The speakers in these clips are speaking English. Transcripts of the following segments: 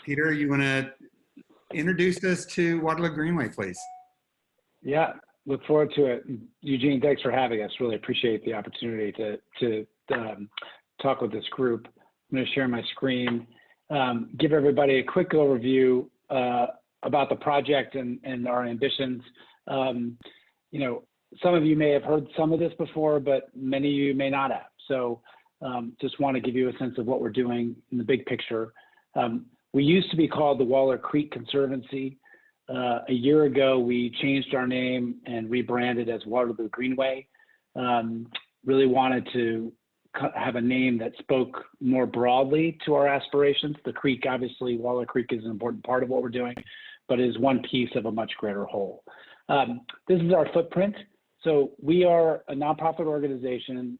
Peter, you want to introduce us to Waterloo Greenway, please? Yeah, look forward to it. Eugene, thanks for having us. Really appreciate the opportunity to talk with this group. I'm going to share my screen, give everybody a quick overview about the project and our ambitions. You know, some of you may have heard some of this before, but many of you may not have. So just want to give you a sense of what we're doing in the big picture. We used to be called the Waller Creek Conservancy. A year ago, we changed our name and rebranded as Waterloo Greenway. Really wanted to have a name that spoke more broadly to our aspirations. The creek, obviously, Waller Creek is an important part of what we're doing, but is one piece of a much greater whole. This is our footprint. So we are a nonprofit organization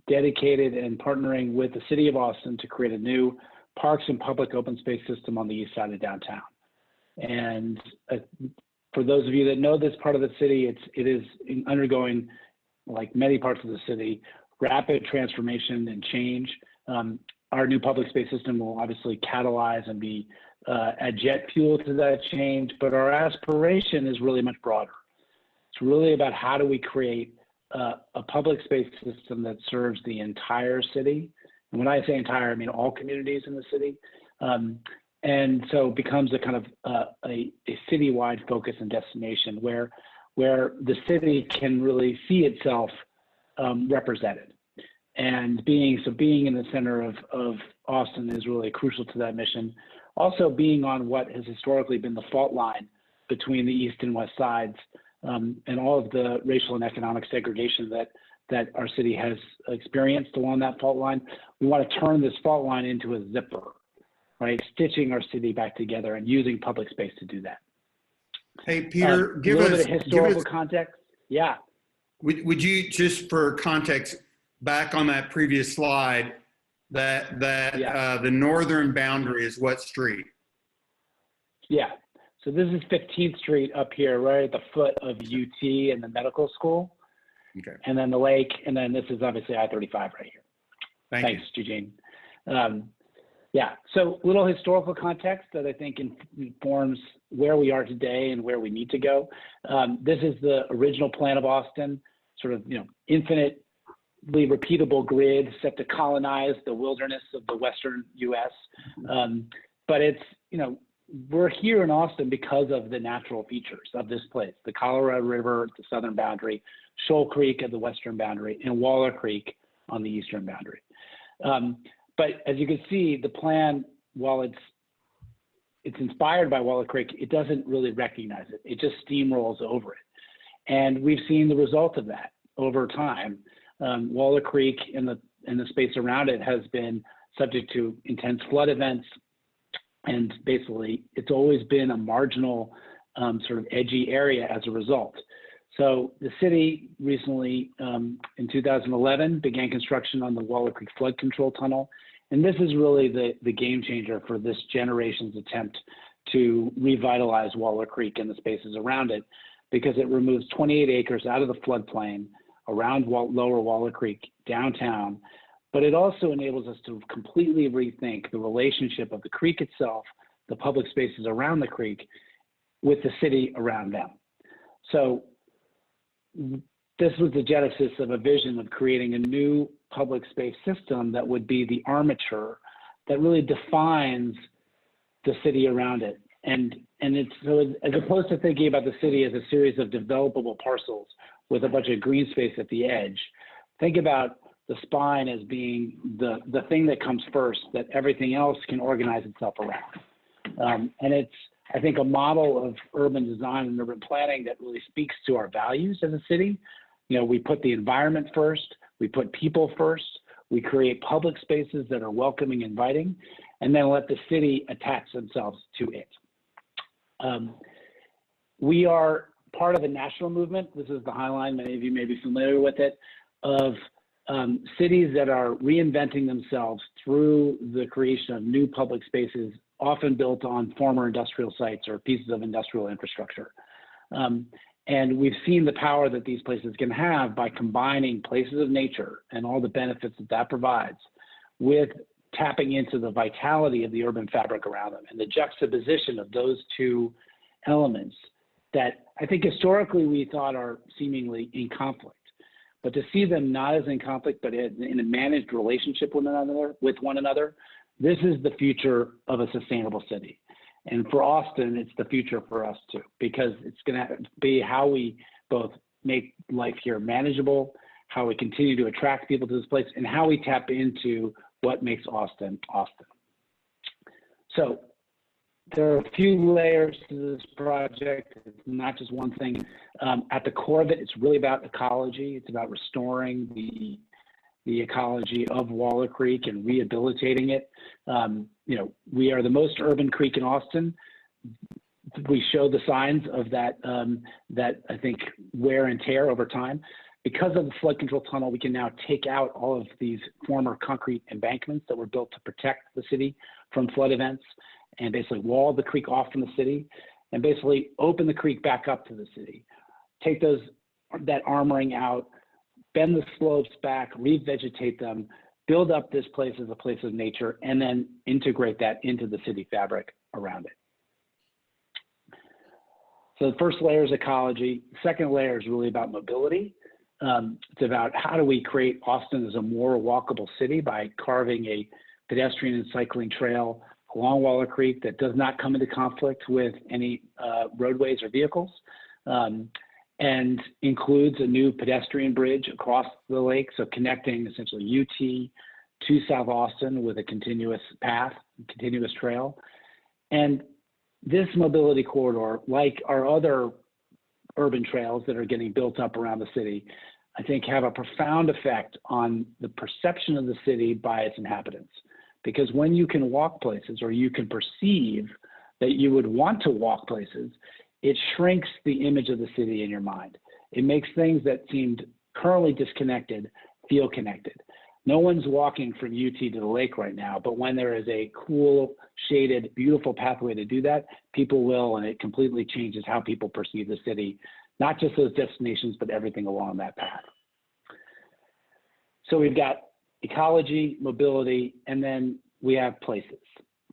dedicated and partnering with the city of Austin to create a new parks and public open space system on the east side of downtown. And for those of you that know this part of the city, it is undergoing, like many parts of the city, rapid transformation and change. Our new public space system will obviously catalyze and be add jet fuel to that change, but our aspiration is really much broader. It's really about how do we create a public space system that serves the entire city. And when I say entire, I mean all communities in the city. And so it becomes a kind of a citywide focus and destination where the city can really see itself represented. And being in the center of Austin is really crucial to that mission. Also being on what has historically been the fault line between the east and west sides, and all of the racial and economic segregation that our city has experienced along that fault line. We want to turn this fault line into a zipper, right? Stitching our city back together and using public space to do that. Hey, Peter, give a us little bit of historical context. Yeah. Would you, just for context, back on that previous slide, the northern boundary is what street? Yeah. So this is 15th Street up here, right at the foot of UT and the medical school. Okay. And then the lake, and then this is obviously I-35 right here. Thanks, Eugene. Yeah, so a little historical context that I think informs where we are today and where we need to go. This is the original plan of Austin, sort of, infinitely repeatable grid set to colonize the wilderness of the Western US. But it's, we're here in Austin because of the natural features of this place, the Colorado River, the southern boundary, Shoal Creek at the western boundary, and Waller Creek on the eastern boundary. But as you can see, the plan, while it's inspired by Waller Creek, it doesn't really recognize it. It just steamrolls over it. And we've seen the result of that over time. Waller Creek and the space around it has been subject to intense flood events. And basically, it's always been a marginal, sort of edgy area as a result. So the city recently, in 2011, began construction on the Waller Creek Flood Control Tunnel. And this is really the game changer for this generation's attempt to revitalize Waller Creek and the spaces around it, because it removes 28 acres out of the floodplain around lower Waller Creek downtown. But it also enables us to completely rethink the relationship of the creek itself, the public spaces around the creek, with the city around them. So this was the genesis of a vision of creating a new public space system that would be the armature that really defines the city around it. And it's, so as opposed to thinking about the city as a series of developable parcels with a bunch of green space at the edge, think about the spine as being the thing that comes first, that everything else can organize itself around. And it's, I think, a model of urban design and urban planning that really speaks to our values as a city. We put the environment first, we put people first, we create public spaces that are welcoming, inviting, and then let the city attach themselves to it. We are part of a national movement. This is the Highline, many of you may be familiar with it, of cities that are reinventing themselves through the creation of new public spaces, often built on former industrial sites or pieces of industrial infrastructure. And we've seen the power that these places can have by combining places of nature and all the benefits that provides with tapping into the vitality of the urban fabric around them, and the juxtaposition of those two elements that I think historically we thought are seemingly in conflict. But to see them not as in conflict, but in a managed relationship with one another, this is the future of a sustainable city. And for Austin, it's the future for us too, because it's going to be how we both make life here manageable, how we continue to attract people to this place, and how we tap into what makes Austin, Austin. So there are a few layers to this project. It's not just one thing. At the core of it, it's really about ecology. It's about restoring the ecology of Waller Creek and rehabilitating it. You know, we are the most urban creek in Austin. We show the signs of that, that I think wear and tear over time. Because of the flood control tunnel, we can now take out all of these former concrete embankments that were built to protect the city from flood events, and basically wall the creek off from the city, and basically open the creek back up to the city. Take that armoring out, bend the slopes back, revegetate them, build up this place as a place of nature, and then integrate that into the city fabric around it. So the first layer is ecology. The second layer is really about mobility. It's about how do we create Austin as a more walkable city by carving a pedestrian and cycling trail along Waller Creek that does not come into conflict with any roadways or vehicles, and includes a new pedestrian bridge across the lake, so connecting essentially UT to South Austin with a continuous path, continuous trail. And this mobility corridor, like our other urban trails that are getting built up around the city, I think have a profound effect on the perception of the city by its inhabitants. Because when you can walk places, or you can perceive that you would want to walk places, it shrinks the image of the city in your mind. It makes things that seemed currently disconnected feel connected. No one's walking from UT to the lake right now, but when there is a cool, shaded, beautiful pathway to do that, people will, and it completely changes how people perceive the city, not just those destinations, but everything along that path. So we've got ecology, mobility, and then we have places.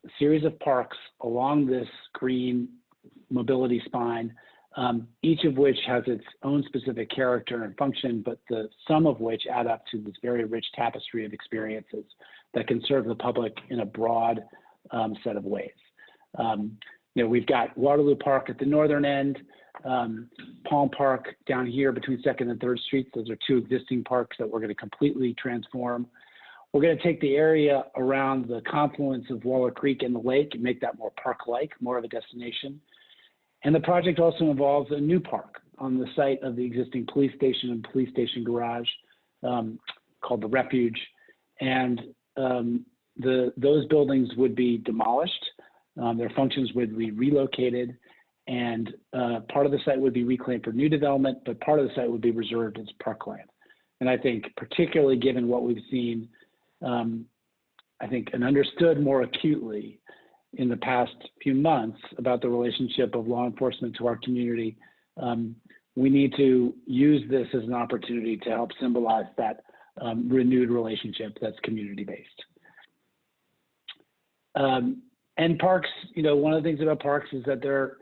A series of parks along this green mobility spine, each of which has its own specific character and function, but the sum of which add up to this very rich tapestry of experiences that can serve the public in a broad set of ways. You know, we've got Waterloo Park at the northern end, Palm Park down here between 2nd and 3rd Streets. Those are two existing parks that we're going to completely transform. We're going to take the area around the confluence of Waller Creek and the lake and make that more park-like, more of a destination. And the project also involves a new park on the site of the existing police station and police station garage called the Refuge. And those buildings would be demolished. Their functions would be relocated, and part of the site would be reclaimed for new development, but part of the site would be reserved as parkland. And I think particularly given what we've seen, I think, and understood more acutely in the past few months about the relationship of law enforcement to our community, we need to use this as an opportunity to help symbolize that renewed relationship that's community-based. And parks, you know, one of the things about parks is that they're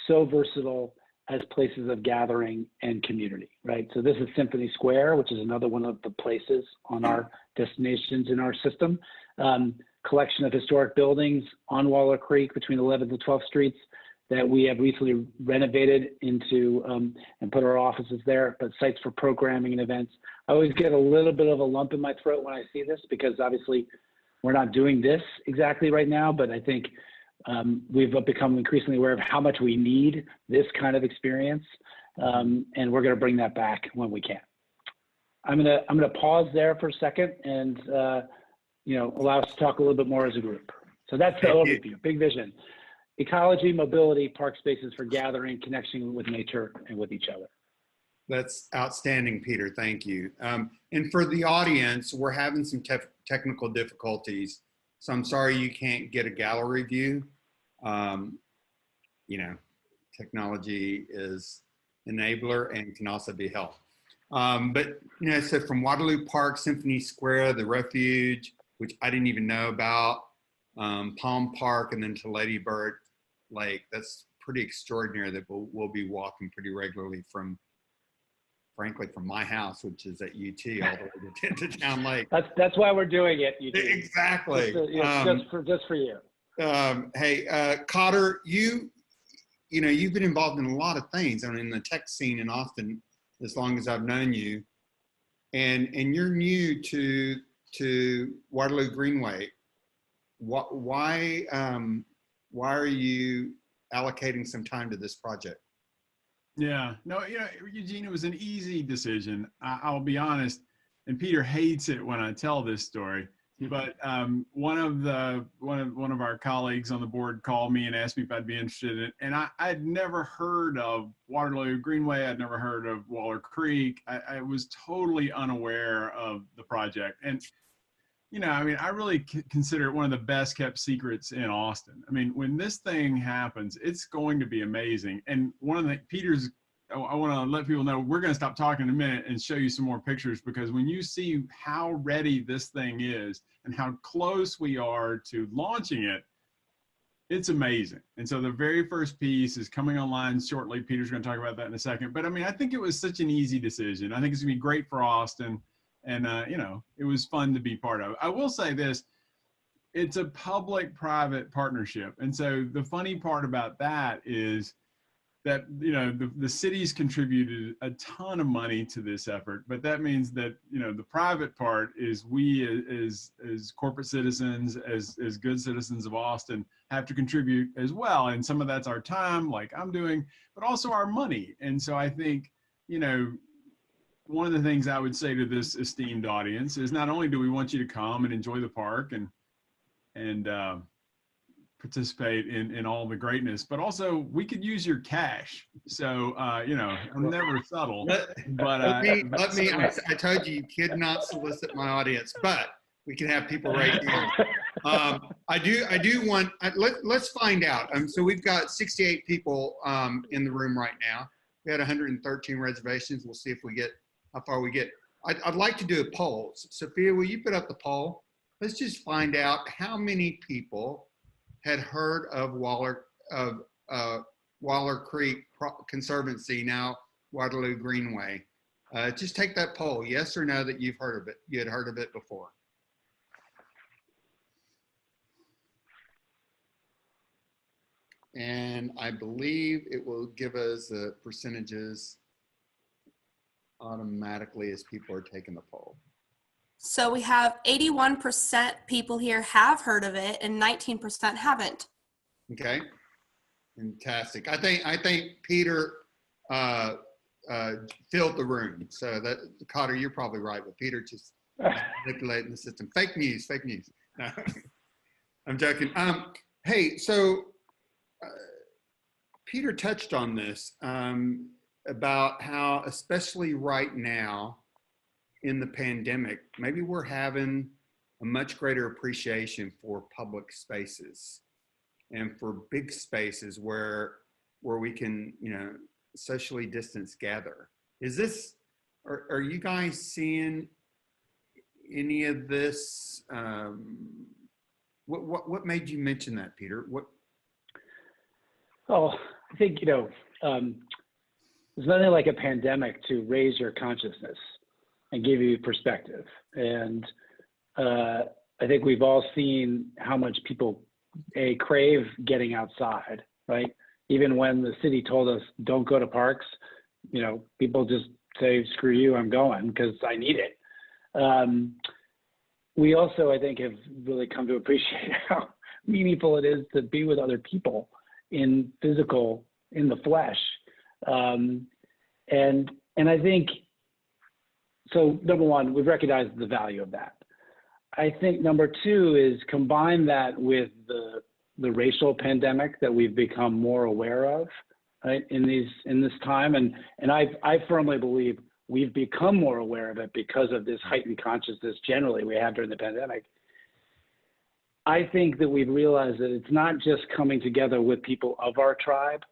so versatile as places of gathering and community, right? So this is Symphony Square, which is another one of the places on our destinations in our system. Collection of historic buildings on Waller Creek between 11th and 12th Streets that we have recently renovated into and put our offices there, but sites for programming and events. I always get a little bit of a lump in my throat when I see this, because obviously we're not doing this exactly right now, but I think we've become increasingly aware of how much we need this kind of experience, and we're going to bring that back when we can. I'm gonna pause there for a second and you know, allow us to talk a little bit more as a group. So that's the overview, big vision: ecology, mobility, park spaces for gathering, connection with nature and with each other. That's outstanding, Peter. Thank you. And for the audience, we're having some technical difficulties, so I'm sorry you can't get a gallery view. You know, technology is enabler and can also be help. But, you know, so from Waterloo Park, Symphony Square, the Refuge, which I didn't even know about, Palm Park, and then to Lady Bird Lake. That's pretty extraordinary that we'll be walking pretty regularly from, frankly, from my house, which is at UT, all the way to Town Lake. That's why we're doing it, Eugene. Exactly. Just for you. Hey, Cotter, you've been involved in a lot of things. I mean, in the tech scene in Austin, as long as I've known you, and you're new to Waterloo Greenway. Why are you allocating some time to this project? Yeah, no, Eugene, it was an easy decision. I'll be honest, and Peter hates it when I tell this story, but one of our colleagues on the board called me and asked me if I'd be interested in it, and I'd never heard of Waterloo Greenway. I'd never heard of Waller Creek. I was totally unaware of the project, and I really consider it one of the best kept secrets in Austin. I mean, when this thing happens, it's going to be amazing. And one of the, I want to let people know, we're going to stop talking in a minute and show you some more pictures, because when you see how ready this thing is and how close we are to launching it, it's amazing. And so the very first piece is coming online shortly. Peter's going to talk about that in a second. But I mean, I think it was such an easy decision. I think it's going to be great for Austin. And, it was fun to be part of. I will say this, it's a public-private partnership. And so the funny part about that is that, the city's contributed a ton of money to this effort, but that means that, the private part is we as corporate citizens, as good citizens of Austin, have to contribute as well. And some of that's our time, like I'm doing, but also our money. And so I think, one of the things I would say to this esteemed audience is not only do we want you to come and enjoy the park and participate in all the greatness, but also we could use your cash. So, I'm never subtle, but I told you could not solicit my audience, but we can have people right here. Let's find out. So we've got 68 people in the room right now. We had 113 reservations. We'll see if we get how far we get. I'd like to do a poll. Sophia, will you put up the poll? Let's just find out how many people had heard of Waller Creek Conservancy, now Waterloo Greenway. Just take that poll, yes or no, that you've heard of it. You had heard of it before. And I believe it will give us the percentages automatically as people are taking the poll. So we have 81% people here have heard of it and 19% haven't. Okay, fantastic. I think Peter filled the room. So that, Cotter, you're probably right, but Peter just manipulating the system. Fake news. No, I'm joking. Hey, so Peter touched on this. About how, especially right now in the pandemic, maybe we're having a much greater appreciation for public spaces and for big spaces where we can, socially distance gather. Are you guys seeing any of this? What made you mention that, Peter? Oh, I think, there's nothing like a pandemic to raise your consciousness and give you perspective. And I think we've all seen how much people crave getting outside, right? Even when the city told us don't go to parks, people just say, screw you, I'm going because I need it. We also, I think, have really come to appreciate how meaningful it is to be with other people in the flesh. And I think, so number one, we've recognized the value of that. I think number two is combine that with the racial pandemic that we've become more aware of, right, in this time. And I firmly believe we've become more aware of it because of this heightened consciousness generally we had during the pandemic. I think that we've realized that it's not just coming together with people of our tribe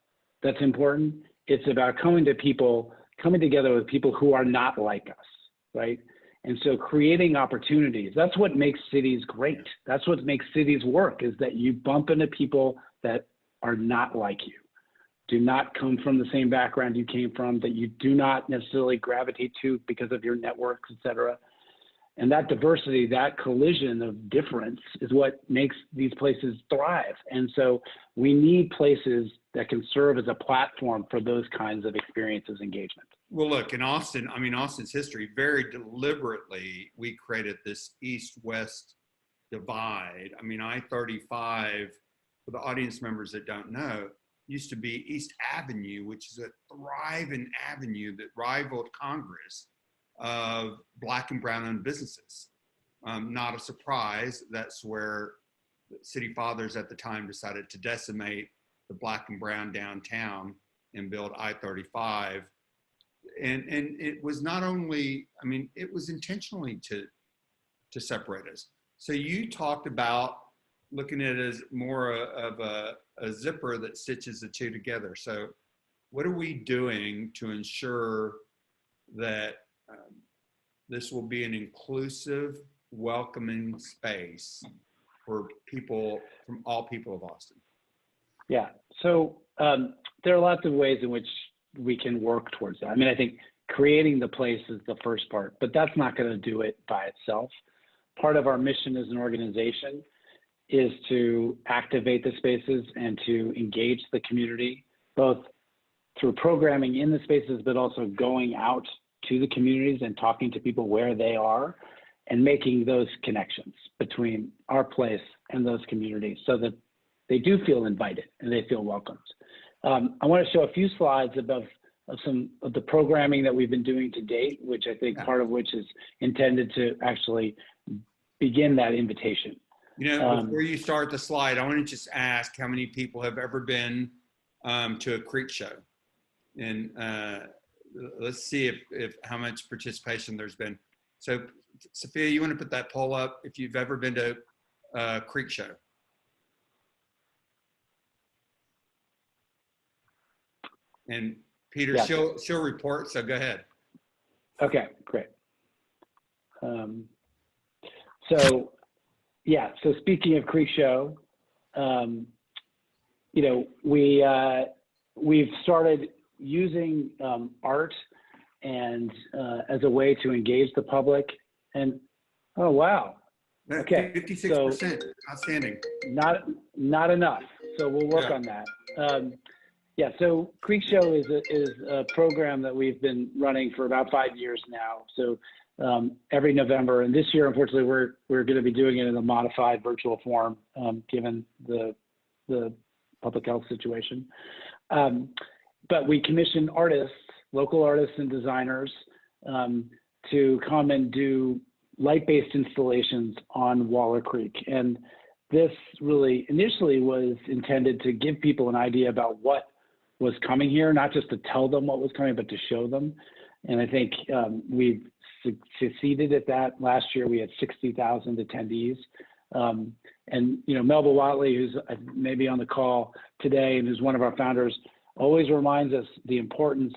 that's important. It's about coming together with people who are not like us, right? And so creating opportunities, that's what makes cities great. That's what makes cities work, is that you bump into people that are not like you, do not come from the same background you came from, that you do not necessarily gravitate to because of your networks, et cetera. And that diversity, that collision of difference is what makes these places thrive. And so we need places that can serve as a platform for those kinds of experiences, engagement. Well, look, in Austin, I mean, Austin's history, very deliberately, we created this east-west divide. I mean, I-35, for the audience members that don't know, used to be East Avenue, which is a thriving avenue that rivaled Congress of Black and brown owned businesses. Not a surprise, that's where the city fathers at the time decided to decimate the Black and brown downtown and build I-35. And it was not only, I mean, it was intentionally to separate us. So you talked about looking at it as more of a zipper that stitches the two together. So what are we doing to ensure that this will be an inclusive, welcoming space for people, from all people of Austin? Yeah, so there are lots of ways in which we can work towards that. I mean, I think creating the place is the first part, but that's not going to do it by itself. Part of our mission as an organization is to activate the spaces and to engage the community, both through programming in the spaces, but also going out to the communities and talking to people where they are and making those connections between our place and those communities so that they do feel invited and they feel welcomed. I want to show a few slides of some of the programming that we've been doing to date, which I think part of which is intended to actually begin that invitation. You know, before you start the slide, I want to just ask how many people have ever been to a Creek show, and let's see if how much participation there's been. So, Sophia, you want to put that poll up if you've ever been to a Creek show? And Peter, yeah. she'll report. So go ahead. Okay, great. So speaking of Creek Show, you know, we've started using art and as a way to engage the public. And oh wow, okay, 56%, so outstanding. Not enough. So we'll work on that. Yeah, so Creek Show is a program that we've been running for about 5 years now. So every November, and this year, unfortunately, we're going to be doing it in a modified virtual form, given the public health situation. But we commission artists, local artists and designers, to come and do light-based installations on Waller Creek. And this really initially was intended to give people an idea about what was coming here, not just to tell them what was coming, but to show them. And I think we've succeeded at that. Last year, we had 60,000 attendees. And, you know, Melba Watley, who's maybe on the call today and who's one of our founders, always reminds us the importance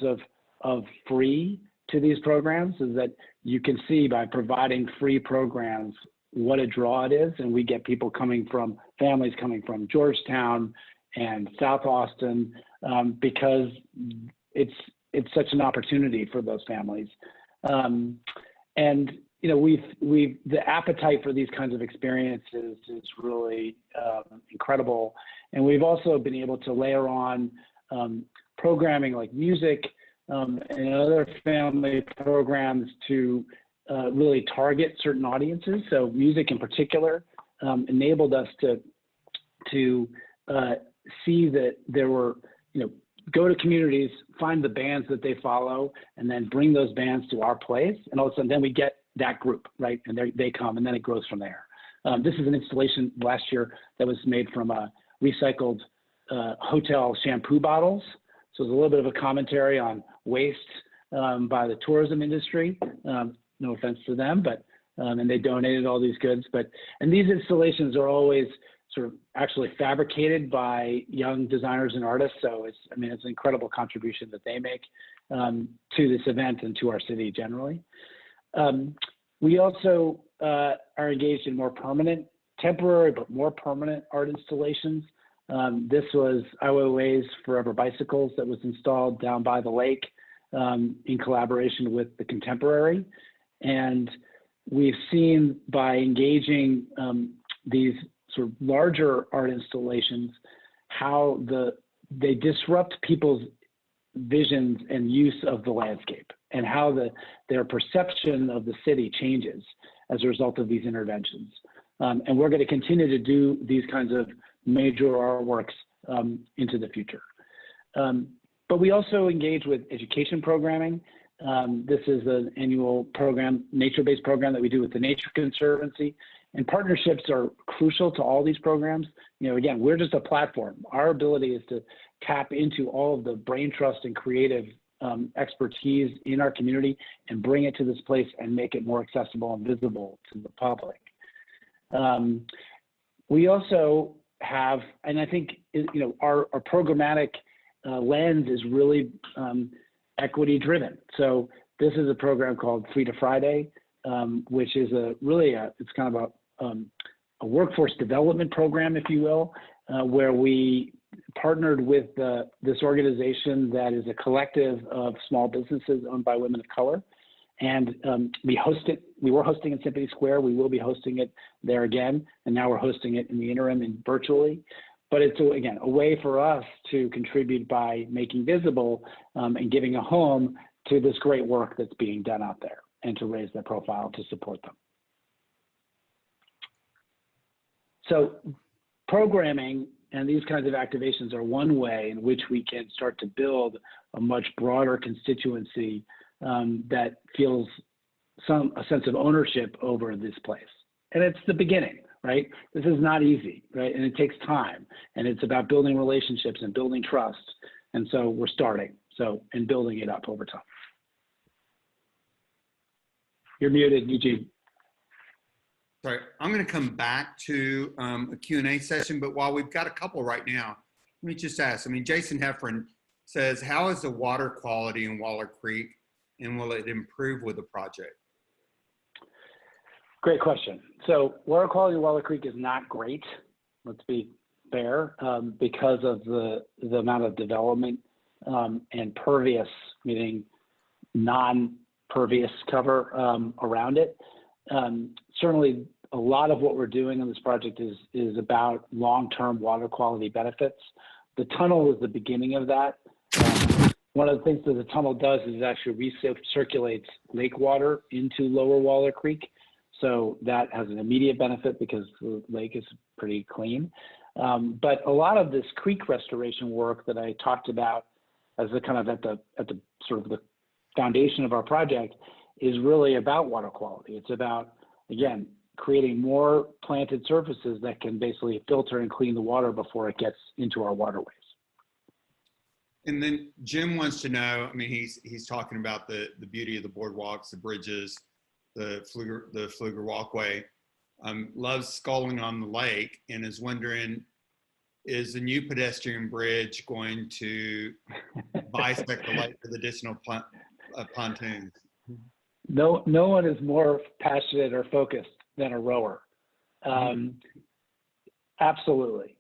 of free to these programs, is that you can see by providing free programs what a draw it is. And we get people coming from, families coming from Georgetown and South Austin, because it's such an opportunity for those families. And you know, the appetite for these kinds of experiences is really incredible. And we've also been able to layer on programming like music and other family programs to really target certain audiences. So music in particular enabled us to see that there were, you know, go to communities, find the bands that they follow, and then bring those bands to our place. And all of a sudden, then we get that group, right? And they come, and then it grows from there. This is an installation last year that was made from recycled hotel shampoo bottles. So there's a little bit of a commentary on waste by the tourism industry. No offense to them, but and they donated all these goods. And these installations are always sort of actually fabricated by young designers and artists. So it's an incredible contribution that they make to this event and to our city generally. We also are engaged in more permanent, temporary, but more permanent art installations. This was Ai Weiwei's Forever Bicycles that was installed down by the lake in collaboration with the Contemporary. And we've seen by engaging these sort of larger art installations, how they disrupt people's visions and use of the landscape, and how their perception of the city changes as a result of these interventions. And we're going to continue to do these kinds of major artworks into the future. But we also engage with education programming. This is an annual program, nature-based program that we do with the Nature Conservancy. And partnerships are crucial to all these programs. You know, again, we're just a platform. Our ability is to tap into all of the brain trust and creative expertise in our community and bring it to this place and make it more accessible and visible to the public. We also have, and I think, you know, our programmatic lens is really equity driven. So this is a program called Free to Friday, which is it's kind of a workforce development program, if you will, where we partnered with this organization that is a collective of small businesses owned by women of color. And we were hosting in Symphony Square. We will be hosting it there again. And now we're hosting it in the interim and virtually. But it's, again, a way for us to contribute by making visible and giving a home to this great work that's being done out there, and to raise their profile to support them. So programming and these kinds of activations are one way in which we can start to build a much broader constituency that feels a sense of ownership over this place. And it's the beginning, right? This is not easy, right? And it takes time, and it's about building relationships and building trust. And so we're starting, and building it up over time. You're muted, Eugene. Sorry, I'm going to come back to a Q&A session, but while we've got a couple right now, let me just ask. I mean, Jason Heffron says, how is the water quality in Waller Creek, and will it improve with the project? Great question. So water quality in Waller Creek is not great, let's be fair, because of the amount of development and pervious, meaning non-pervious cover around it. Certainly, a lot of what we're doing in this project is about long-term water quality benefits. The tunnel is the beginning of that. One of the things that the tunnel does is it actually recirculates lake water into Lower Waller Creek. So that has an immediate benefit because the lake is pretty clean. But a lot of this creek restoration work that I talked about as the kind of at the sort of the foundation of our project is really about water quality. It's about, again, creating more planted surfaces that can basically filter and clean the water before it gets into our waterways. And then Jim wants to know, I mean, he's talking about the beauty of the boardwalks, the bridges, the Pfluger walkway, loves sculling on the lake, and is wondering, is the new pedestrian bridge going to bisect the lake with additional pontoons? No one is more passionate or focused than a rower. Absolutely.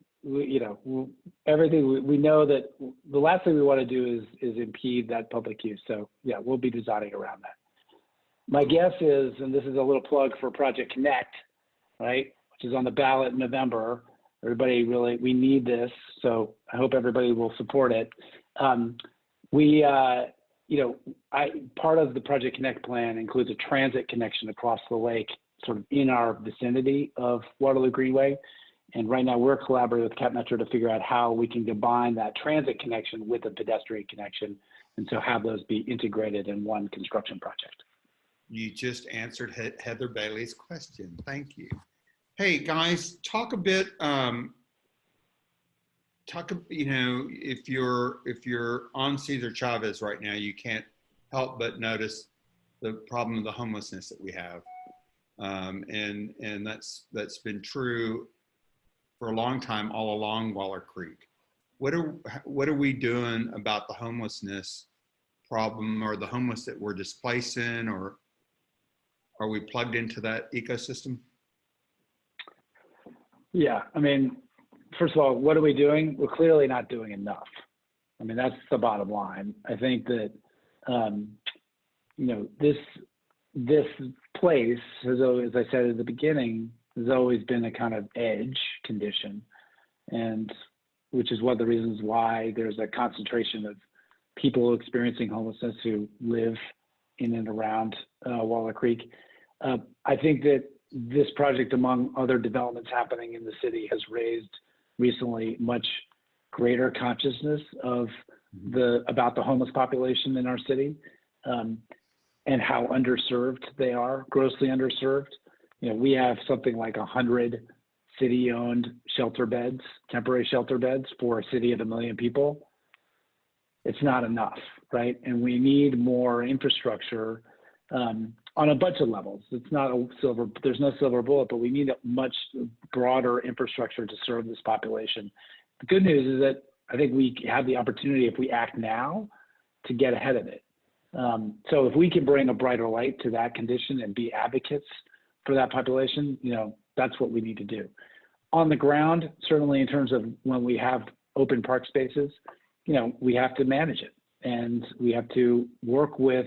Everything we know that the last thing we want to do is impede that public use. So yeah, we'll be designing around that. My guess is, and this is a little plug for Project Connect, right, which is on the ballot in November. Everybody we need this. So I hope everybody will support it. Part of the Project Connect plan includes a transit connection across the lake, sort of in our vicinity of Waterloo Greenway. And right now we're collaborating with Cap Metro to figure out how we can combine that transit connection with a pedestrian connection, and so have those be integrated in one construction project. You just answered Heather Bailey's question. Thank you. Hey guys, talk a bit. If you're on Cesar Chavez right now, you can't help but notice the problem of the homelessness that we have, and that's been true for a long time all along Waller Creek. What are we doing about the homelessness problem, or the homeless that we're displacing, or Are we plugged into that ecosystem? Yeah, I mean, first of all, what are we doing? We're clearly not doing enough. I mean, that's the bottom line. I think that, you know, this place has always, as I said at the beginning, has always been a kind of edge condition, and which is one of the reasons why there's a concentration of people experiencing homelessness who live in and around Waller Creek. I think that this project, among other developments happening in the city, has raised recently much greater consciousness of about the homeless population in our city, and how underserved they are, grossly underserved. You know, we have something like 100 city-owned shelter beds, temporary shelter beds for a city of 1 million people. It's not enough, right? And we need more infrastructure on a bunch of levels. It's not there's no silver bullet, but we need a much broader infrastructure to serve this population. The good news is that I think we have the opportunity, if we act now, to get ahead of it. So if we can bring a brighter light to that condition and be advocates for that population, you know, that's what we need to do. On the ground, certainly in terms of when we have open park spaces, you know, we have to manage it, and we have to work with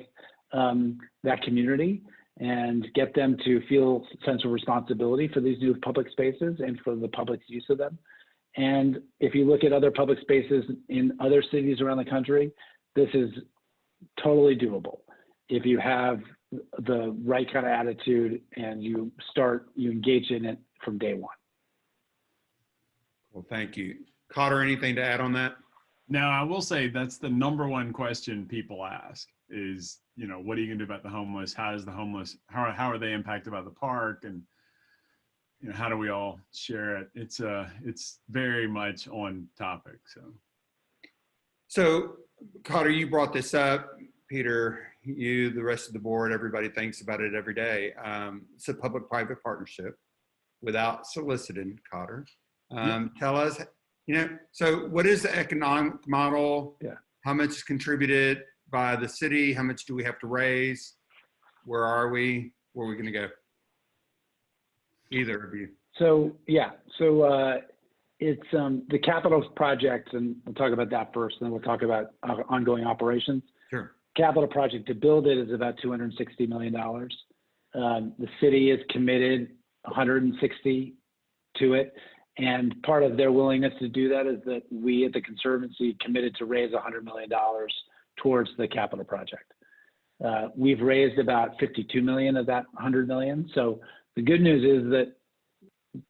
that community and get them to feel a sense of responsibility for these new public spaces and for the public's use of them. And if you look at other public spaces in other cities around the country, this is totally doable if you have the right kind of attitude and you engage in it from day one. Well, thank you. Cotter, anything to add on that? Now, I will say that's the #1 question people ask is, you know, what are you going to do about the homeless? How is the homeless, how are they impacted by the park? And, you know, how do we all share it? It's very much on topic. So Cotter, you brought this up. Peter, you, the rest of the board, everybody thinks about it every day. It's a public-private partnership without soliciting, Cotter. Tell us, you know, so what is the economic model? Yeah. How much is contributed by the city? How much do we have to raise? Where are we? Where are we going to go? Either of you. So, yeah. So it's the capital project, and we'll talk about that first, and then we'll talk about ongoing operations. Sure. Capital project to build it is about $260 million. The city is committed 160 to it. And part of their willingness to do that is that we at the Conservancy committed to raise $100 million towards the capital project. We've raised about 52 million of that 100 million. So the good news is that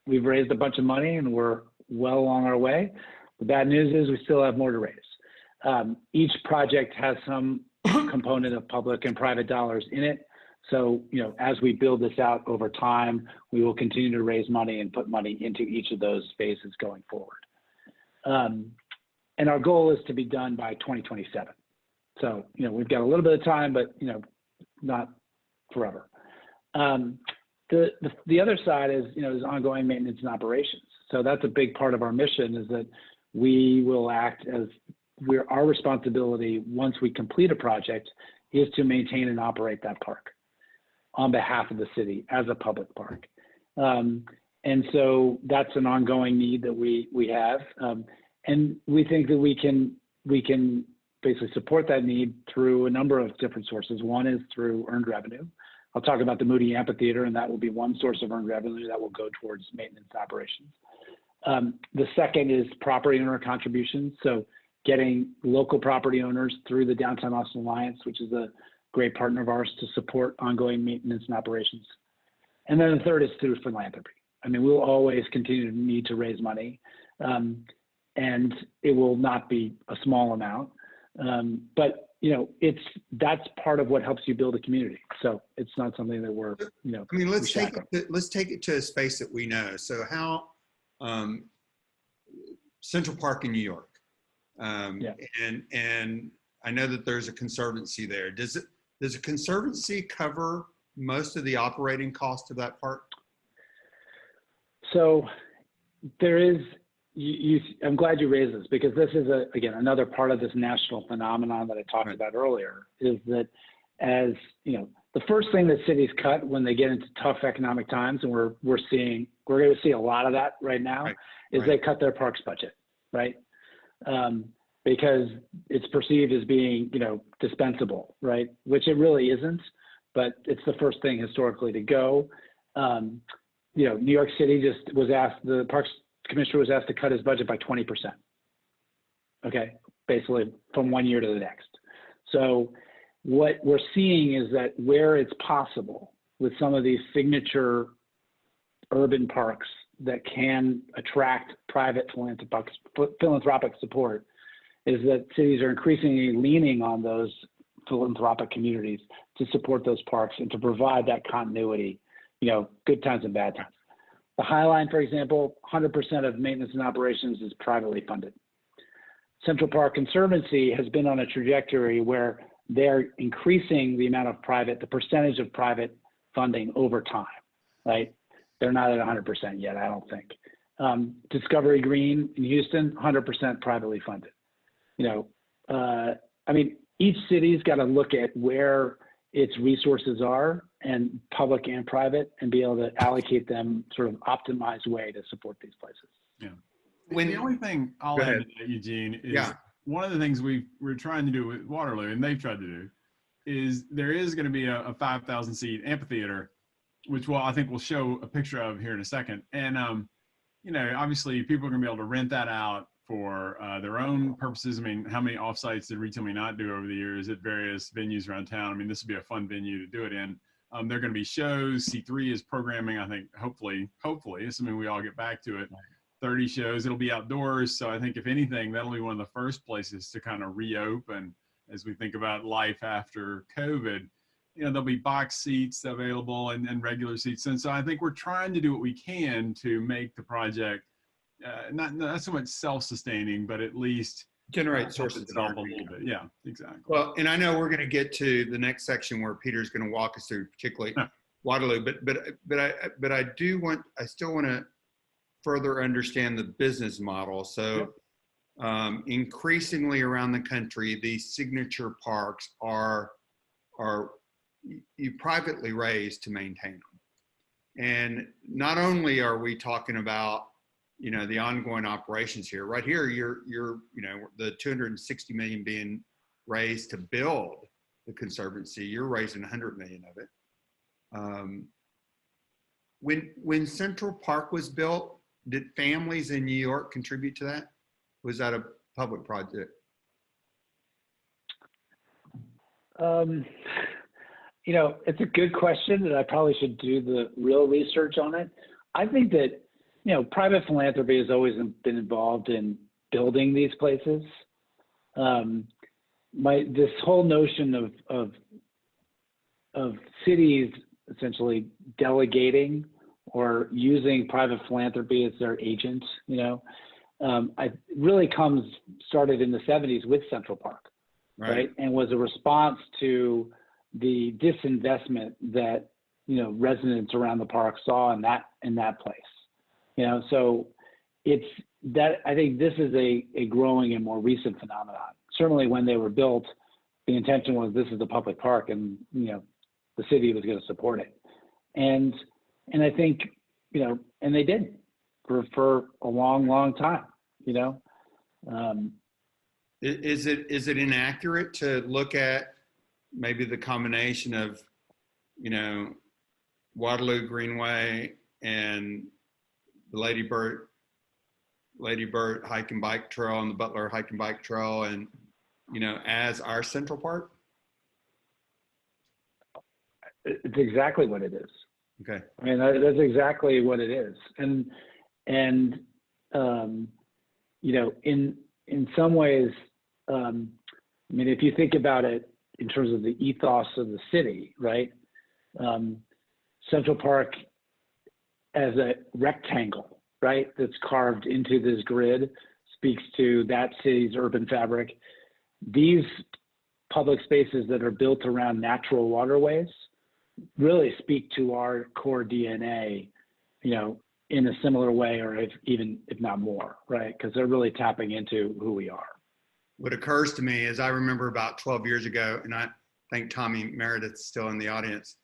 we've raised a bunch of money and we're well along our way. The bad news is we still have more to raise. Each project has some component of public and private dollars in it. So, you know, as we build this out over time, we will continue to raise money and put money into each of those phases going forward. And our goal is to be done by 2027. So, you know, we've got a little bit of time, but, you know, not forever. The other side is, you know, is ongoing maintenance and operations. So that's a big part of our mission, is that we will act as our responsibility once we complete a project is to maintain and operate that park on behalf of the city as a public park. And so that's an ongoing need that we have. And we think that we can basically support that need through a number of different sources. One is through earned revenue. I'll talk about the Moody Amphitheater, and that will be one source of earned revenue that will go towards maintenance operations. The second is property owner contributions. So getting local property owners through the Downtown Austin Alliance, which is a great partner of ours, to support ongoing maintenance and operations. And then the third is through philanthropy. I mean, we'll always continue to need to raise money, and it will not be a small amount. But, you know, that's part of what helps you build a community. So it's not something that we're, you know, I mean, let's take it to a space that we know. So how Central Park in New York, and I know that there's a conservancy there. Does a conservancy cover most of the operating cost of that park? So there is, I'm glad you raised this, because this is, again, another part of this national phenomenon that I talked about earlier, is that as, you know, the first thing that cities cut when they get into tough economic times, and we're going to see a lot of that right now, is they cut their parks budget, right? Because it's perceived as being, dispensable, right? Which it really isn't, but it's the first thing historically to go. New York City the Parks Commissioner was asked to cut his budget by 20%. Okay, basically from one year to the next. So what we're seeing is that where it's possible with some of these signature urban parks that can attract private philanthropic support, is that cities are increasingly leaning on those philanthropic communities to support those parks and to provide that continuity, good times and bad times. The High Line, for example, 100% of maintenance and operations is privately funded. Central Park Conservancy has been on a trajectory where they're increasing the percentage of private funding over time, right? They're not at 100% yet, I don't think. Discovery Green in Houston, 100% privately funded. Each city's got to look at where its resources are, and public and private, and be able to allocate them sort of optimized way to support these places. Yeah. The only thing I'll add to that, Eugene, is one of the things we're trying to do with Waterloo, and they've tried to do, is there is going to be a 5,000 seat amphitheater, which I think we'll show a picture of here in a second. And, obviously people are going to be able to rent that out for their own purposes. How many offsites did Retail Me Not do over the years at various venues around town? This would be a fun venue to do it in. There are going to be shows. C3 is programming, I think, hopefully, assuming we all get back to it, 30 shows. It'll be outdoors. So I think if anything, that'll be one of the first places to kind of reopen as we think about life after COVID. There'll be box seats available and regular seats. And so I think we're trying to do what we can to make the project not so much self-sustaining, but at least generate sources of a little bit. Yeah, exactly. Well, and I know we're going to get to the next section where Peter's going to walk us through, particularly Waterloo. But I still want to further understand the business model. So, increasingly around the country, these signature parks are you privately raised to maintain them, and not only are we talking about the ongoing operations here. Right here, you're the 260 million being raised to build the conservancy. You're raising 100 million of it. When Central Park was built, did families in New York contribute to that? Was that a public project? It's a good question, and I probably should do the real research on it. I think that private philanthropy has always been involved in building these places. This whole notion of cities essentially delegating or using private philanthropy as their agent, really started in the 70s with Central Park, right? And was a response to the disinvestment that residents around the park saw in that place. So it's that I think this is a growing and more recent phenomenon. Certainly when they were built, the intention was this is a public park, and the city was going to support it. And I think and they did for a long time. Is it inaccurate to look at maybe the combination of Waterloo Greenway and the Lady Bird hike and bike trail and the Butler hike and bike trail, and as our Central Park? It's exactly what it is. Okay. That's exactly what it is. And in some ways, if you think about it in terms of the ethos of the city, right? Central Park as a rectangle, right, that's carved into this grid speaks to that city's urban fabric. These public spaces that are built around natural waterways really speak to our core DNA, in a similar way, or if not more, right? Because they're really tapping into who we are. What occurs to me is I remember about 12 years ago, and I think Tommy Meredith's still in the audience.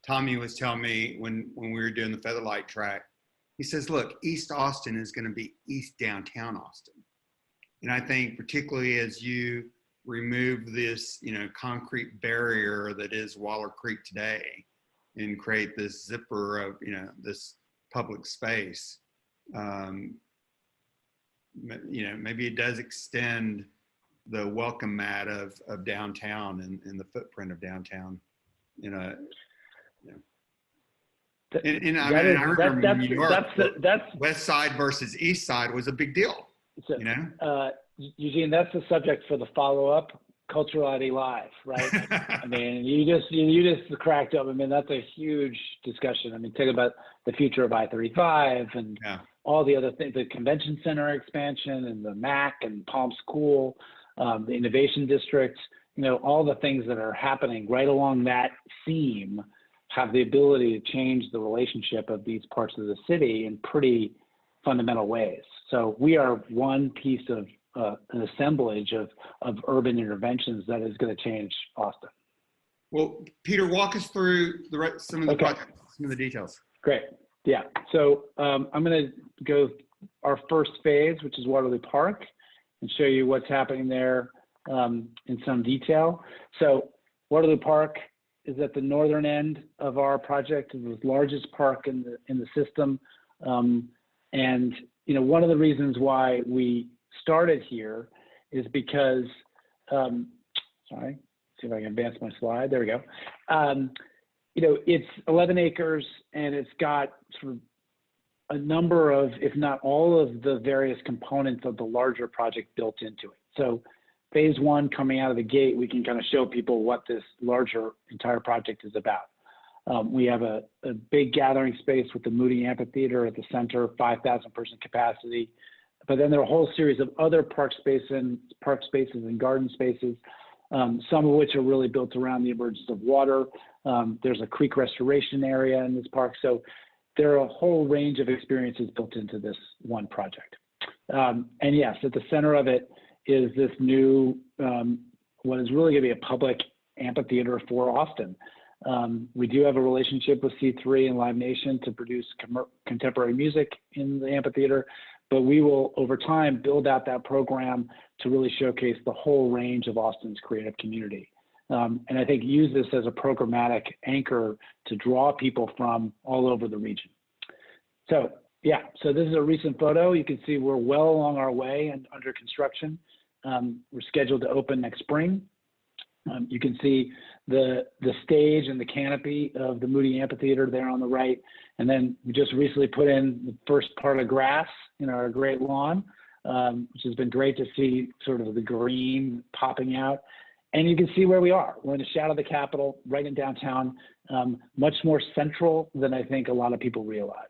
Tommy was telling me when we were doing the Featherlight track, he says, look, East Austin is going to be East Downtown Austin. And I think particularly as you remove this, concrete barrier that is Waller Creek today and create this zipper of, this public space, maybe it does extend the welcome mat of downtown and the footprint of downtown. And I remember in New York, West Side versus East Side was a big deal. So, Eugene, that's the subject for the follow-up, Culturati Live, right? I mean, you just cracked up. I mean, that's a huge discussion. I mean, think about the future of I-35 and all the other things, the convention center expansion and the MAC and Palm School, the innovation district, all the things that are happening right along that seam have the ability to change the relationship of these parts of the city in pretty fundamental ways. So we are one piece of an assemblage of urban interventions that is going to change Austin. Well, Peter, walk us through some of the projects, some of the details. Great. Yeah. So I'm going to go our first phase, which is Waterloo Park, and show you what's happening there in some detail. So Waterloo Park is at the northern end of our project. It's the largest park in the system. And one of the reasons why we started here is because, sorry, see if I can advance my slide. There we go. It's 11 acres and it's got sort of a number of, if not all of the various components of the larger project built into it. So phase one, coming out of the gate, we can kind of show people what this larger entire project is about. We have a big gathering space with the Moody Amphitheater at the center, 5,000 person capacity. But then there are a whole series of other park spaces and garden spaces, some of which are really built around the emergence of water. There's a creek restoration area in this park. So there are a whole range of experiences built into this one project. And yes, at the center of it is this new, what is really going to be a public amphitheater for Austin. We do have a relationship with C3 and Live Nation to produce contemporary music in the amphitheater, but we will, over time, build out that program to really showcase the whole range of Austin's creative community. And I think use this as a programmatic anchor to draw people from all over the region. So yeah, so this is a recent photo. You can see we're well along our way and under construction. We're scheduled to open next spring. You can see the stage and the canopy of the Moody Amphitheater there on the right. And then we just recently put in the first part of grass in our great lawn, which has been great to see sort of the green popping out. And you can see where we are. We're in the shadow of the Capitol, right in downtown, much more central than I think a lot of people realize.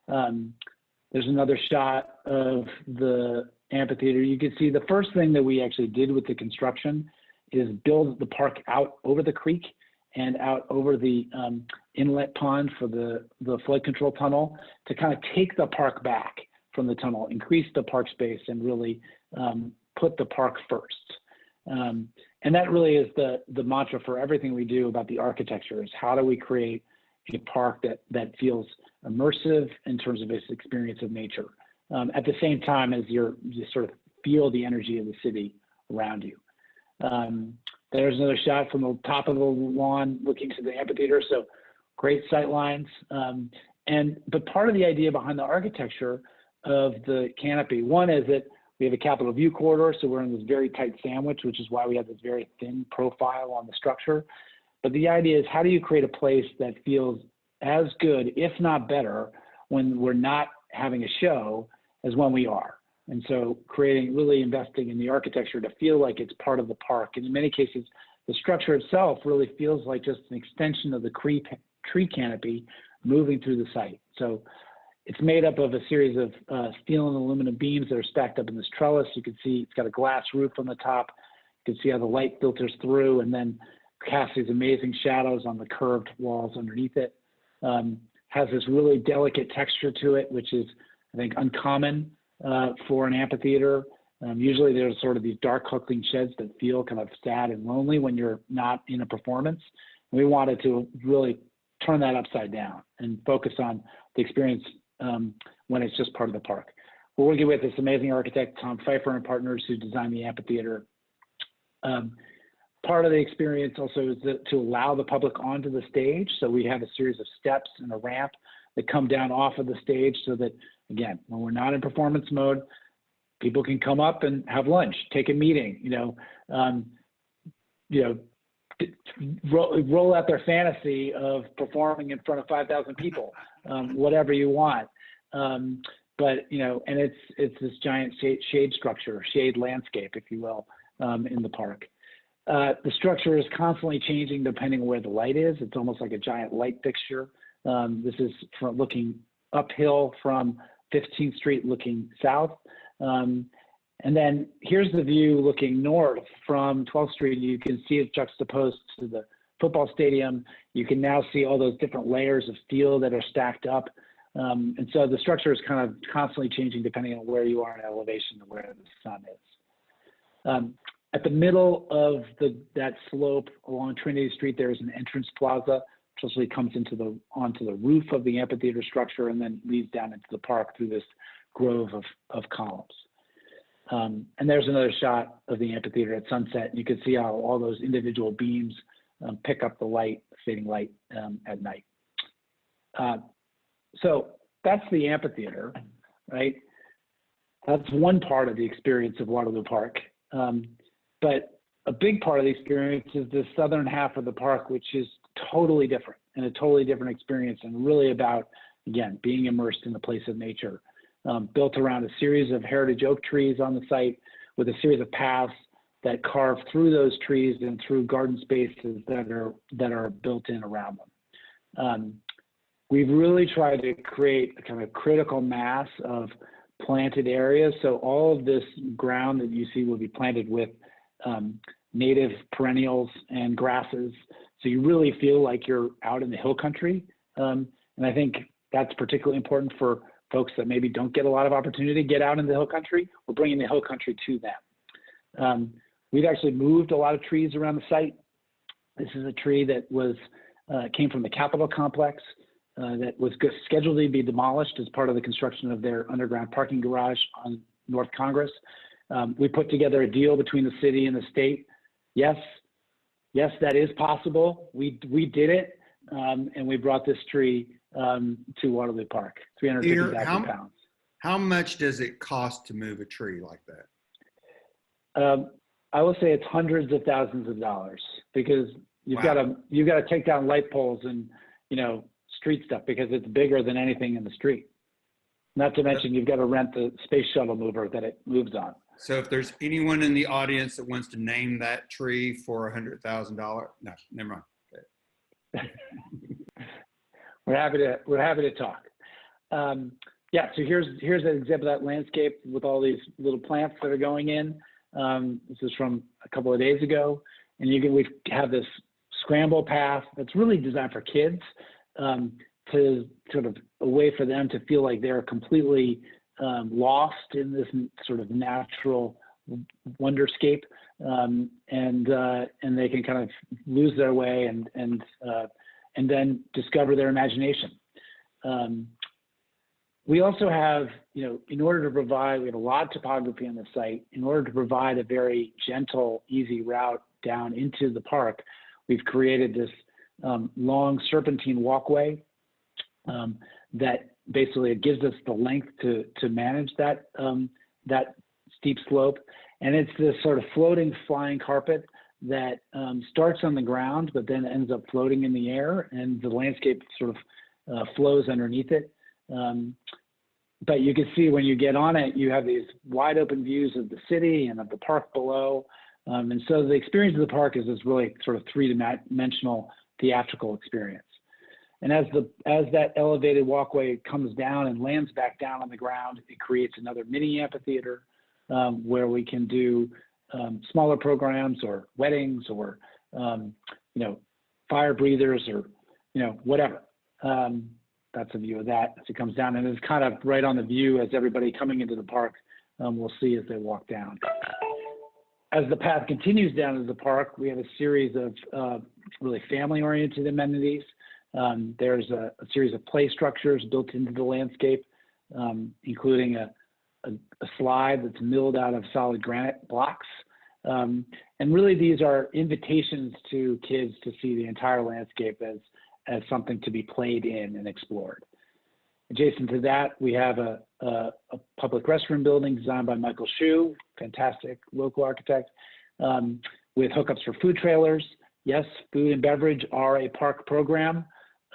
There's another shot of the amphitheater. You can see the first thing that we actually did with the construction is build the park out over the creek and out over the inlet pond for the flood control tunnel to kind of take the park back from the tunnel, increase the park space, and really put the park first. And that really is the mantra for everything we do about the architecture is how do we create a park that feels immersive in terms of its experience of nature, at the same time as you sort of feel the energy of the city around you. There's another shot from the top of the lawn looking to the amphitheater. So great sight lines. But part of the idea behind the architecture of the canopy, one is that we have a Capitol View corridor. So we're in this very tight sandwich, which is why we have this very thin profile on the structure. But the idea is how do you create a place that feels as good, if not better, when we're not having a show as when we are? And so really investing in the architecture to feel like it's part of the park. And in many cases, the structure itself really feels like just an extension of the tree canopy moving through the site. So it's made up of a series of steel and aluminum beams that are stacked up in this trellis. You can see it's got a glass roof on the top. You can see how the light filters through and then casts these amazing shadows on the curved walls underneath it. Has this really delicate texture to it, which is, I think, uncommon for an amphitheater. Usually there's sort of these dark huckling sheds that feel kind of sad and lonely when you're not in a performance. We wanted to really turn that upside down and focus on the experience when it's just part of the park. We're working with this amazing architect, Tom Pfeiffer and partners, who designed the amphitheater. Part of the experience also is to allow the public onto the stage. So we have a series of steps and a ramp that come down off of the stage so that, again, when we're not in performance mode, people can come up and have lunch, take a meeting, roll out their fantasy of performing in front of 5,000 people, whatever you want. But, and it's this giant shade structure, shade landscape, if you will, in the park. The structure is constantly changing depending on where the light is. It's almost like a giant light fixture. This is from looking uphill from 15th Street looking south. And then here's the view looking north from 12th Street. You can see it juxtaposed to the football stadium. You can now see all those different layers of steel that are stacked up. And so the structure is kind of constantly changing depending on where you are in elevation and where the sun is. At the middle of that slope along Trinity Street, there is an entrance plaza, which actually comes onto the roof of the amphitheater structure and then leads down into the park through this grove of columns. And there's another shot of the amphitheater at sunset. You can see how all those individual beams pick up the light, fading light at night. So that's the amphitheater, right? That's one part of the experience of Waterloo Park. But a big part of the experience is the southern half of the park, which is totally different and a totally different experience, and really about, again, being immersed in the place of nature, built around a series of heritage oak trees on the site with a series of paths that carve through those trees and through garden spaces that are built in around them. We've really tried to create a kind of critical mass of planted areas. So all of this ground that you see will be planted with native perennials and grasses. So you really feel like you're out in the hill country. And I think that's particularly important for folks that maybe don't get a lot of opportunity to get out in the hill country. We're bringing the hill country to them. We've actually moved a lot of trees around the site. This is a tree that came from the Capitol complex that was scheduled to be demolished as part of the construction of their underground parking garage on North Congress. We put together a deal between the city and the state. Yes, that is possible. We did it, and we brought this tree to Waterloo Park, 350,000 pounds. How much does it cost to move a tree like that? I will say it's hundreds of thousands of dollars, because you've got to take down light poles and street stuff, because it's bigger than anything in the street. Not to mention you've got to rent the space shuttle mover that it moves on. So if there's anyone in the audience that wants to name that tree for $100,000, no, never mind. Okay. We're happy to talk. Yeah, so here's an example of that landscape with all these little plants that are going in. This is from a couple of days ago, and we have this scramble path that's really designed for kids, to sort of a way for them to feel like they're completely lost in this sort of natural wonderscape, and they can kind of lose their way and then discover their imagination. We also have, in order to provide, we have a lot of topography on the site. In order to provide a very gentle, easy route down into the park, we've created this long serpentine walkway that basically it gives us the length to manage that steep slope. And it's this sort of floating flying carpet that starts on the ground, but then ends up floating in the air, and the landscape sort of flows underneath it. But you can see when you get on it, you have these wide open views of the city and of the park below. And so the experience of the park is this really sort of three-dimensional theatrical experience. And as that elevated walkway comes down and lands back down on the ground, it creates another mini amphitheater where we can do smaller programs or weddings or fire breathers or whatever. That's a view of that as it comes down, and it's kind of right on the view as everybody coming into the park will see as they walk down. As the path continues down to the park, we have a series of really family-oriented amenities. There's a series of play structures built into the landscape, including a slide that's milled out of solid granite blocks. And really, these are invitations to kids to see the entire landscape as something to be played in and explored. Adjacent to that, we have a public restroom building designed by Michael Shue, fantastic local architect, with hookups for food trailers. Yes, food and beverage are a park program,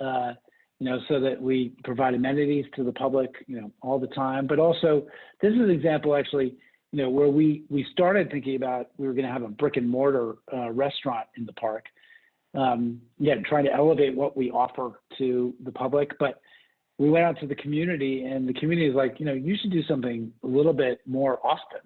so that we provide amenities to the public, all the time. But also, this is an example actually, where we started thinking about we were going to have a brick and mortar restaurant in the park. Trying to elevate what we offer to the public, but we went out to the community, and the community is like, you should do something a little bit more often.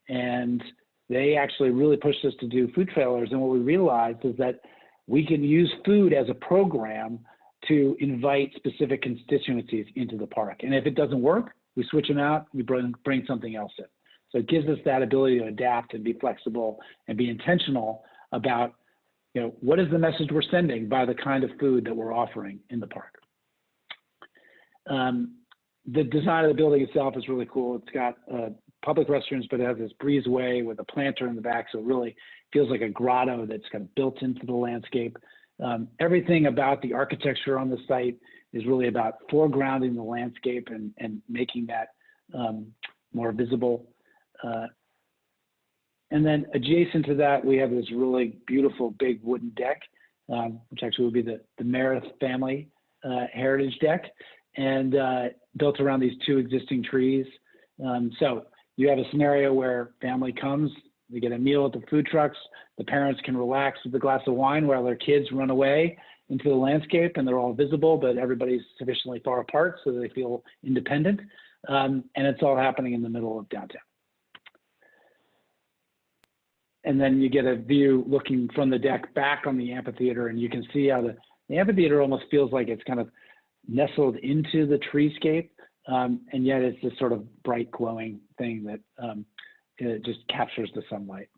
And they actually really pushed us to do food trailers. And what we realized is that we can use food as a program to invite specific constituencies into the park. And if it doesn't work, we switch them out, we bring something else in. So it gives us that ability to adapt and be flexible and be intentional about, what is the message we're sending by the kind of food that we're offering in the park. The design of the building itself is really cool. It's got public restrooms, but it has this breezeway with a planter in the back, so it really feels like a grotto that's kind of built into the landscape. Everything about the architecture on the site is really about foregrounding the landscape and making that more visible. And then adjacent to that, we have this really beautiful big wooden deck, which actually would be the Meredith family heritage deck, and built around these two existing trees. So you have a scenario where family comes, they get a meal at the food trucks, the parents can relax with a glass of wine while their kids run away into the landscape, and they're all visible, but everybody's sufficiently far apart so they feel independent. And it's all happening in the middle of downtown. And then you get a view looking from the deck back on the amphitheater, and you can see how the amphitheater almost feels like it's kind of nestled into the treescape, and yet it's this sort of bright glowing thing that it just captures the sunlight.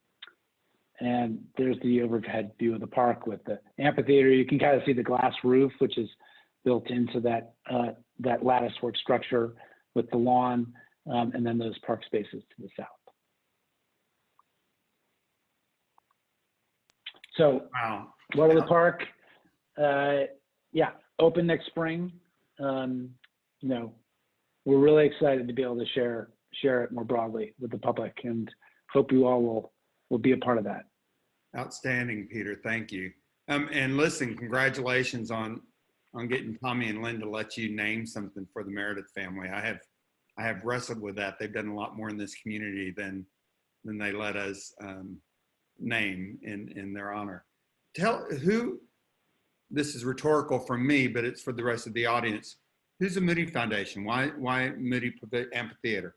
And there's the overhead view of the park with the amphitheater. You can kind of see the glass roof, which is built into that latticework structure with the lawn, and then those park spaces to the south. So, Wow. Waterloo Park, open next spring. We're really excited to be able to share it more broadly with the public, and hope you all will be a part of that. Outstanding, Peter. Thank you. And listen, congratulations on getting Tommy and Lynn to let you name something for the Meredith family. I have wrestled with that. They've done a lot more in this community than they let us name in their honor. This is rhetorical from me, but it's for the rest of the audience. Who's the Moody Foundation? Why Moody Amphitheater?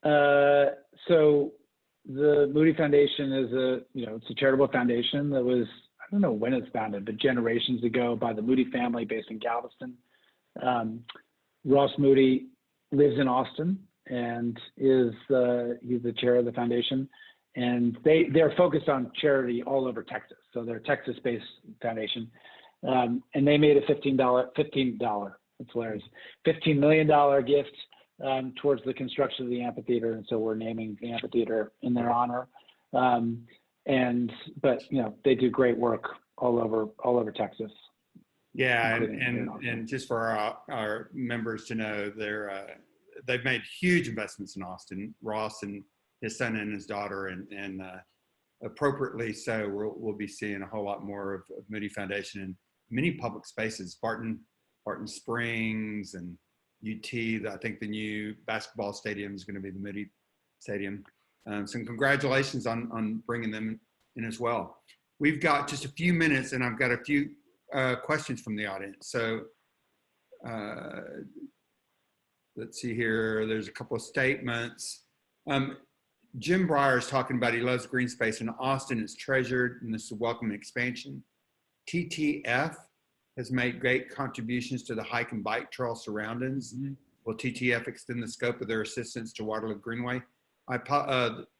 So the Moody Foundation is it's a charitable foundation that was, I don't know when it's founded, but generations ago by the Moody family based in Galveston. Ross Moody lives in Austin and he's the chair of the foundation. And they're focused on charity all over Texas. So they're a Texas-based foundation. And they made a $15 million gift towards the construction of the amphitheater. And so we're naming the amphitheater in their honor. But they do great work all over Texas. Yeah, and just for our members to know, they've made huge investments in Austin. Ross and his son and his daughter, and appropriately so, we'll be seeing a whole lot more of Moody Foundation in many public spaces, Barton Springs and UT. I think the new basketball stadium is going to be the Moody Stadium. So congratulations on bringing them in as well. We've got just a few minutes, and I've got a few questions from the audience. So let's see here. There's a couple of statements. Jim Breyer is talking about he loves green space in Austin. It's treasured, and this is a welcome expansion. TTF has made great contributions to the hike and bike trail surroundings. Will TTF extend the scope of their assistance to Waterloo Greenway?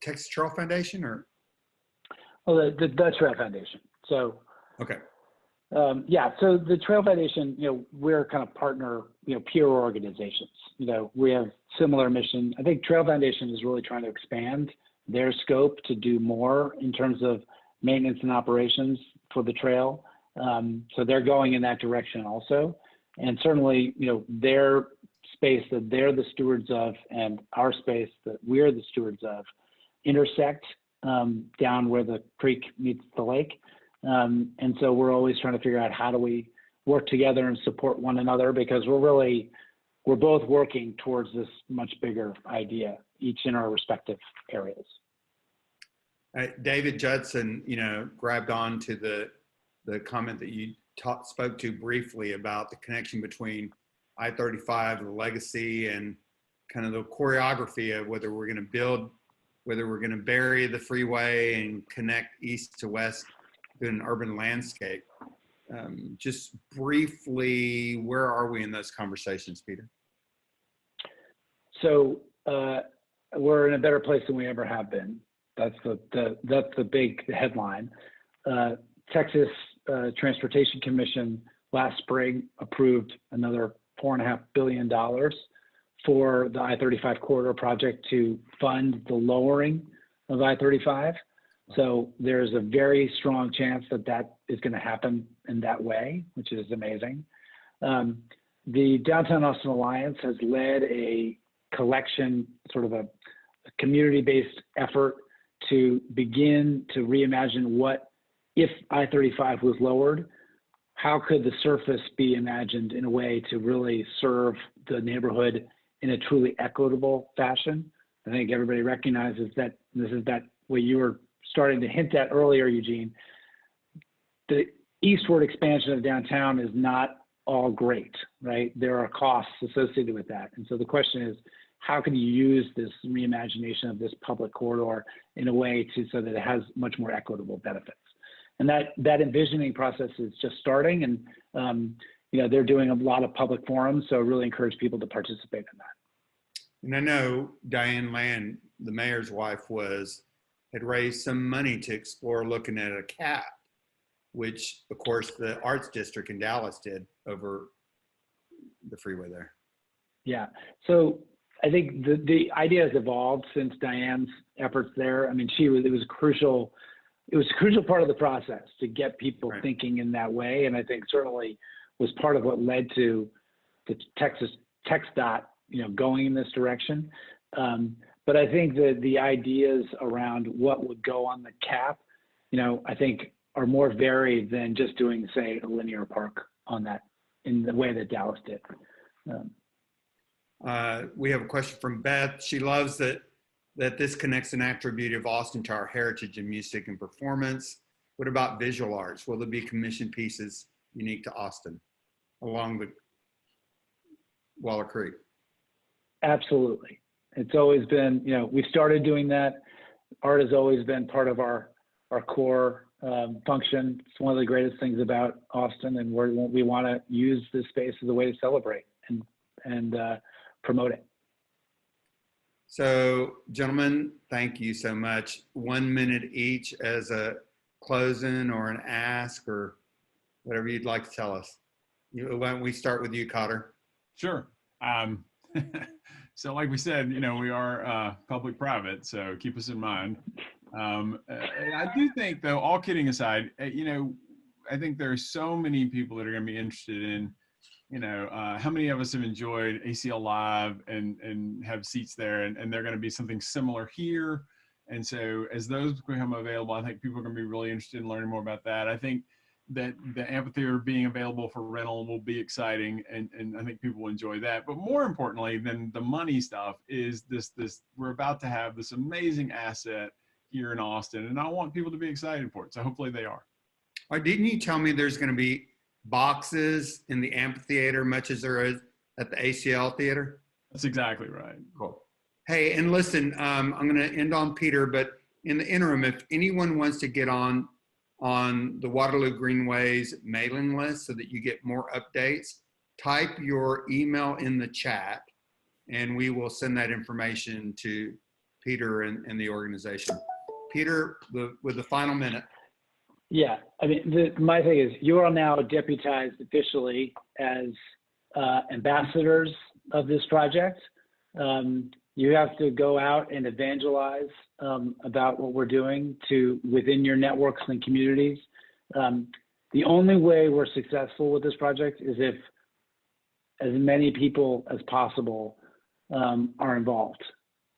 Texas Trail Foundation or? Well, the Trail Foundation. So, okay. Yeah, so the Trail Foundation, we're kind of partner, peer organizations. We have similar mission. I think Trail Foundation is really trying to expand their scope to do more in terms of maintenance and operations for the trail. So they're going in that direction also. And certainly, their space that they're the stewards of and our space that we're the stewards of intersect down where the creek meets the lake. And so we're always trying to figure out how do we work together and support one another, because we're both working towards this much bigger idea, each in our respective areas. David Judson, grabbed on to the comment that you spoke to briefly about the connection between I-35, the legacy, and kind of the choreography of whether we're going to build, whether we're going to bury the freeway and connect east to west to an urban landscape. Just briefly, where are we in those conversations, Peter? So we're in a better place than we ever have been. That's the big headline. Texas Transportation Commission last spring approved another $4.5 billion for the I-35 corridor project to fund the lowering of I-35. So there's a very strong chance that is going to happen in that way, which is amazing. The Downtown Austin Alliance has led a collection, sort of a community-based effort to begin to reimagine what if I-35 was lowered, how could the surface be imagined in a way to really serve the neighborhood in a truly equitable fashion? I think everybody recognizes that this is that what you were starting to hint at earlier, Eugene. The eastward expansion of downtown is not all great, right? There are costs associated with that. And so the question is, how can you use this reimagination of this public corridor in a way so that it has much more equitable benefits? And that envisioning process is just starting, and they're doing a lot of public forums, so I really encourage people to participate in that. And I know Diane Land, the mayor's wife, had raised some money to explore looking at a cap, which of course the Arts District in Dallas did over the freeway there. Yeah, so I think the idea has evolved since Diane's efforts there. I mean, it was a crucial part of the process to get people right. thinking in that way. And I think certainly was part of what led to the Texas TxDOT, going in this direction. But I think that the ideas around what would go on the cap, I think are more varied than just doing, say, a linear park on that in the way that Dallas did. We have a question from Beth. She loves that this connects an attribute of Austin to our heritage in music and performance. What about visual arts? Will there be commissioned pieces unique to Austin along the Waller Creek? Absolutely. It's always been, we've started doing that. Art has always been part of our core function. It's one of the greatest things about Austin, and we want to use this space as a way to celebrate and promote it. So, gentlemen, thank you so much. 1 minute each as a closing or an ask or whatever you'd like to tell us. Why don't we start with you, Cotter? Sure. So like we said, we are public-private, so keep us in mind. And I do think, though, all kidding aside, I think there are so many people that are going to be interested in, how many of us have enjoyed ACL Live and have seats there, and they're going to be something similar here. And so as those become available, I think people are going to be really interested in learning more about that. I think that the amphitheater being available for rental will be exciting, and I think people will enjoy that. But more importantly than the money stuff is this we're about to have this amazing asset here in Austin, and I want people to be excited for it. So hopefully they are. Didn't you tell me there's going to be boxes in the amphitheater, much as there is at the ACL theater? That's exactly right. Cool. Hey, and listen, I'm going to end on Peter, but in the interim, if anyone wants to get on the Waterloo Greenway's mailing list so that you get more updates, type your email in the chat and we will send that information to Peter and the organization. Peter, with the final minute. Yeah, I mean, my thing is, you are now deputized officially as ambassadors of this project. You have to go out and evangelize about what we're doing within your networks and communities. The only way we're successful with this project is if as many people as possible are involved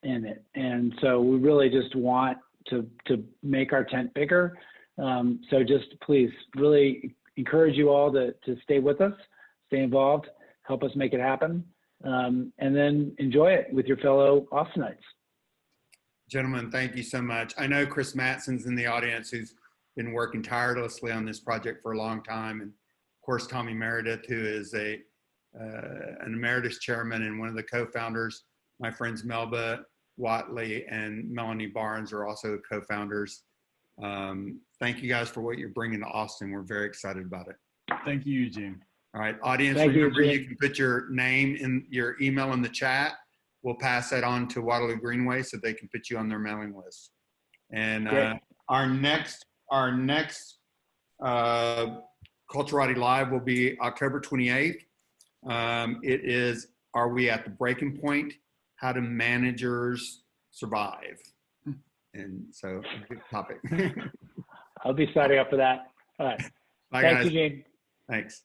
in it. And so we really just want to make our tent bigger. So just please really encourage you all to stay with us, stay involved, help us make it happen, and then enjoy it with your fellow Austinites. Gentlemen, thank you so much. I know Chris Mattson's in the audience, who's been working tirelessly on this project for a long time. And of course, Tommy Meredith, who is an emeritus chairman and one of the co-founders. My friends Melba Watley and Melanie Barnes are also co-founders. Thank you guys for what you're bringing to Austin. We're very excited about it. Thank you, Eugene. All right, audience, Thank remember you, you can put your name in your email in the chat. We'll pass that on to Waterloo Greenway so they can put you on their mailing list. And our next Culturati Live will be October 28th. It is, are we at the breaking point? How do managers survive? And so, good topic. I'll be signing up for that. All right. Bye, Thanks, guys. Eugene. Thanks.